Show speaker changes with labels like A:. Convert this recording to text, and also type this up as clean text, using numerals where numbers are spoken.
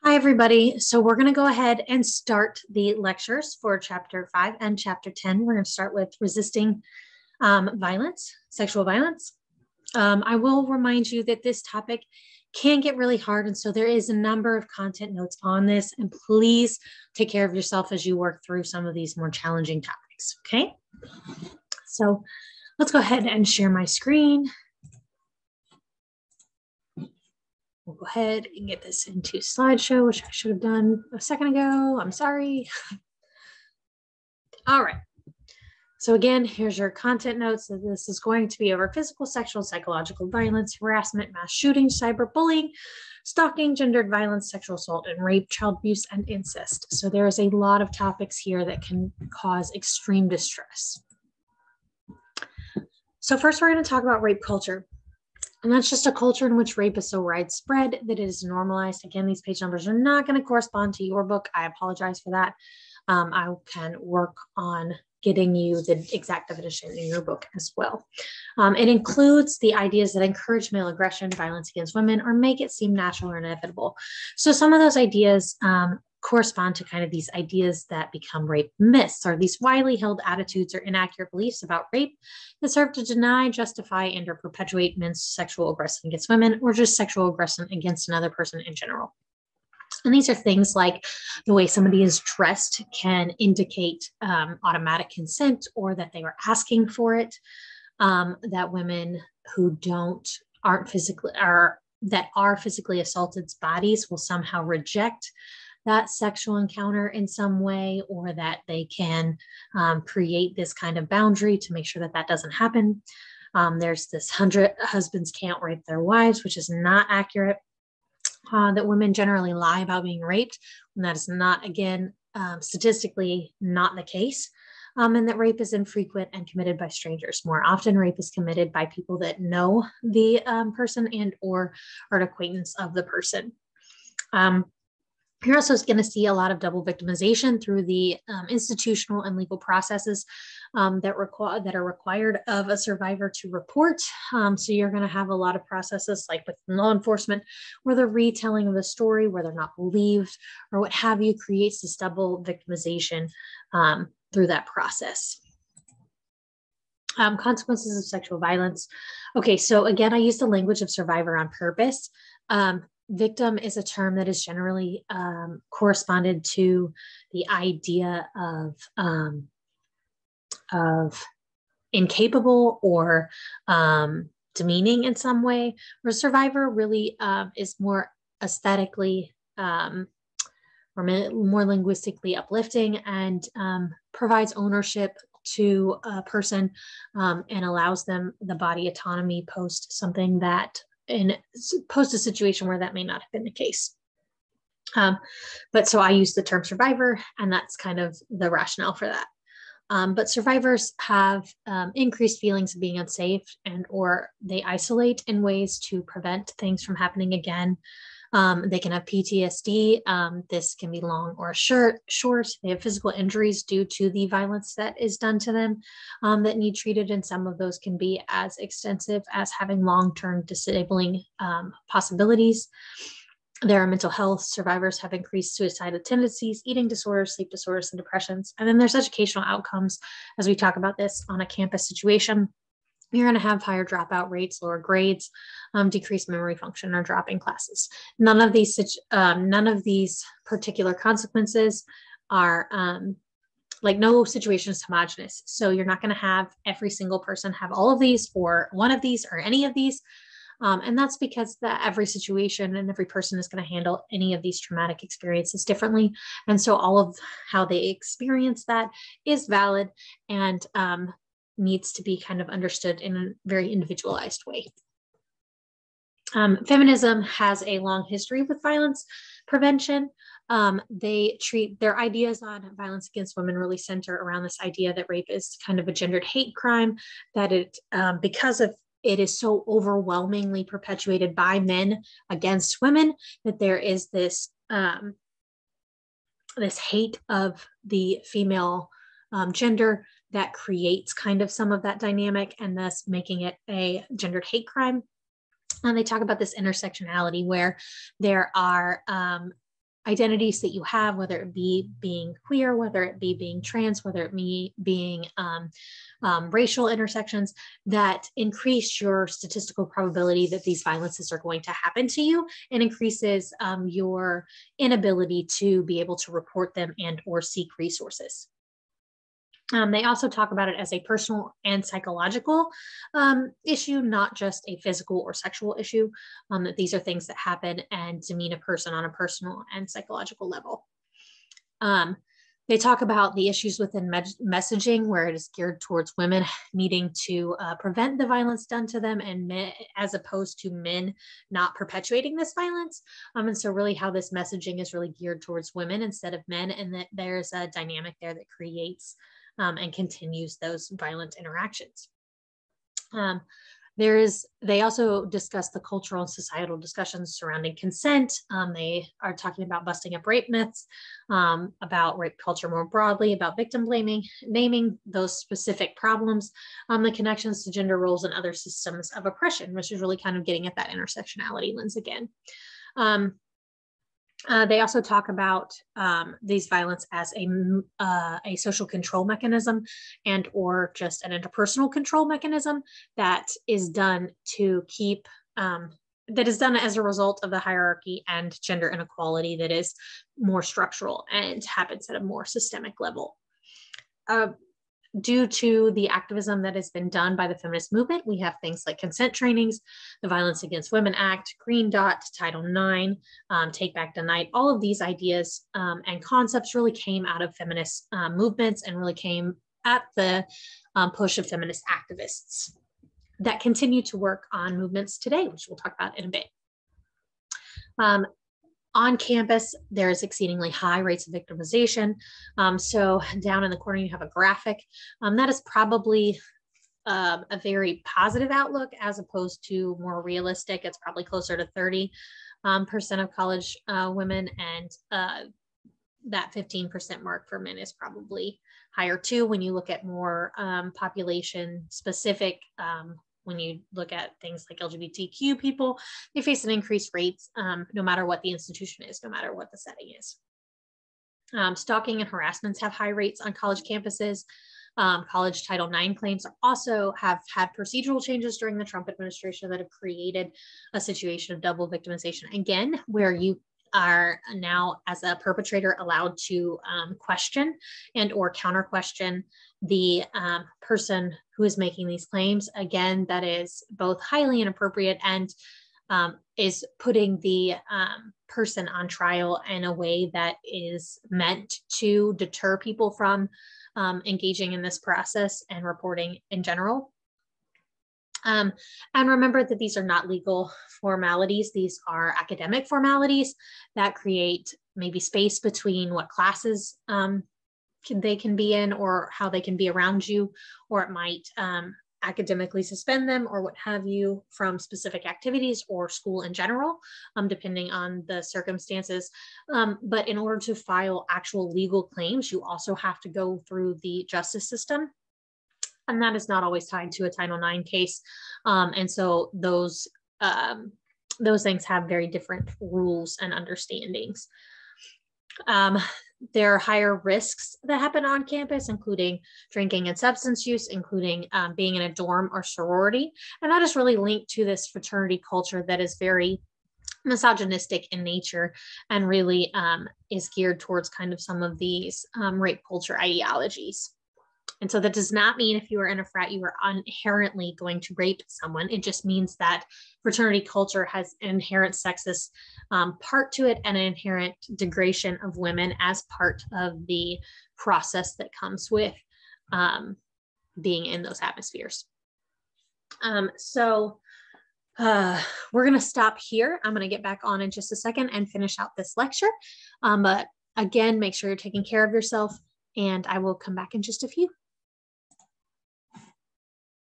A: Hi, everybody. So we're going to go ahead and start the lectures for Chapter 5 and Chapter 10. We're going to start with resisting violence, sexual violence. I will remind you that this topic can get really hard, and so there is a number of content notes on this, and please take care of yourself as you work through some of these more challenging topics, okay? So let's go ahead and share my screen. We'll go ahead and get this into slideshow, which I should have done a second ago. I'm sorry. All right. So again, here's your content notes. So this is going to be over physical, sexual, psychological violence, harassment, mass shooting, cyberbullying, stalking, gendered violence, sexual assault, and rape, child abuse, and incest. So there is a lot of topics here that can cause extreme distress. So first, we're going to talk about rape culture. And that's just a culture in which rape is so widespread that it is normalized. Again, these page numbers are not going to correspond to your book. I apologize for that. I can work on getting you the exact definition in your book as well. It includes the ideas that encourage male aggression, violence against women, or make it seem natural or inevitable. So some of those ideas correspond to kind of these ideas that become rape myths, or these widely held attitudes or inaccurate beliefs about rape that serve to deny, justify, and or perpetuate men's sexual aggression against women, or just sexual aggression against another person in general. And these are things like the way somebody is dressed can indicate automatic consent, or that they were asking for it, that women who aren't physically, that are physically assaulted's bodies will somehow reject that sexual encounter in some way, or that they can create this kind of boundary to make sure that that doesn't happen. There's this 100 husbands can't rape their wives, which is not accurate. That women generally lie about being raped, and that is not, again, statistically not the case. And that rape is infrequent and committed by strangers. More often, rape is committed by people that know the person and or are an acquaintance of the person. You're also going to see a lot of double victimization through the institutional and legal processes that are required of a survivor to report. So you're going to have a lot of processes like with law enforcement, where the retelling of the story, where they're not believed, or what have you, creates this double victimization through that process. Consequences of sexual violence. Okay, so again, I use the language of survivor on purpose. Victim is a term that is generally corresponded to the idea of incapable or demeaning in some way, where survivor really is more aesthetically or more linguistically uplifting, and provides ownership to a person and allows them the body autonomy post something that post a situation where that may not have been the case. But so I use the term survivor, and that's kind of the rationale for that. But survivors have increased feelings of being unsafe, and or they isolate in ways to prevent things from happening again. They can have PTSD. This can be long or short. They have physical injuries due to the violence that is done to them that need treated, and some of those can be as extensive as having long-term disabling possibilities. There are mental health. Survivors have increased suicidal tendencies, eating disorders, sleep disorders, and depressions. And then there's educational outcomes, as we talk about this on a campus situation. You're going to have higher dropout rates, lower grades, decreased memory function, or dropping classes. None of these particular consequences are like, no situation is homogenous. So you're not going to have every single person have all of these, or one of these, or any of these. And that's because every situation and every person is going to handle any of these traumatic experiences differently. And so all of how they experience that is valid and needs to be kind of understood in a very individualized way. Feminism has a long history with violence prevention. They treat their ideas on violence against women really center around this idea that rape is kind of a gendered hate crime, that it, because of it is so overwhelmingly perpetuated by men against women, that there is this this hate of the female gender that creates kind of some of that dynamic, and thus making it a gendered hate crime. And they talk about this intersectionality where there are identities that you have, whether it be being queer, whether it be being trans, whether it be being racial intersections, that increase your statistical probability that these violences are going to happen to you, and increases your inability to be able to report them and or seek resources. They also talk about it as a personal and psychological issue, not just a physical or sexual issue, that these are things that happen and demean a person on a personal and psychological level. They talk about the issues within messaging, where it is geared towards women needing to prevent the violence done to them, and men, as opposed to men not perpetuating this violence. And so really how this messaging is really geared towards women instead of men, and that there's a dynamic there that creates and continues those violent interactions. They also discuss the cultural and societal discussions surrounding consent. They are talking about busting up rape myths, about rape culture more broadly, about victim blaming, naming those specific problems, the connections to gender roles and other systems of oppression, which is really kind of getting at that intersectionality lens again. They also talk about these violence as a social control mechanism and or just an interpersonal control mechanism that is done to keep, that is done as a result of the hierarchy and gender inequality that is more structural and happens at a more systemic level. Due to the activism that has been done by the feminist movement, we have things like consent trainings, the Violence Against Women Act, Green Dot, Title IX, Take Back the Night. All of these ideas and concepts really came out of feminist movements and really came at the push of feminist activists that continue to work on movements today, which we'll talk about in a bit. On campus, there's exceedingly high rates of victimization. So down in the corner, you have a graphic. That is probably a very positive outlook as opposed to more realistic. It's probably closer to 30% of college women, and that 15% mark for men is probably higher too when you look at more population specific. When you look at things like LGBTQ people, they face an increased rates no matter what the institution is, no matter what the setting is. Stalking and harassments have high rates on college campuses. College Title IX claims also have had procedural changes during the Trump administration that have created a situation of double victimization. Again, where you are now, as a perpetrator, allowed to question and or counter question the person who is making these claims. Again, that is both highly inappropriate and is putting the person on trial in a way that is meant to deter people from engaging in this process and reporting in general. And remember that these are not legal formalities. These are academic formalities that create maybe space between what classes they can be in or how they can be around you, or it might academically suspend them or what have you from specific activities or school in general, depending on the circumstances. But in order to file actual legal claims, you also have to go through the justice system. And that is not always tied to a Title IX case. And so those things have very different rules and understandings. There are higher risks that happen on campus, including drinking and substance use, including being in a dorm or sorority. And that is really linked to this fraternity culture that is very misogynistic in nature and really is geared towards kind of some of these rape culture ideologies. And so that does not mean if you are in a frat, you are inherently going to rape someone. It just means that fraternity culture has an inherent sexist part to it and an inherent degradation of women as part of the process that comes with being in those atmospheres. So we're going to stop here. I'm going to get back on in just a second and finish out this lecture. But again, make sure you're taking care of yourself, and I will come back in just a few.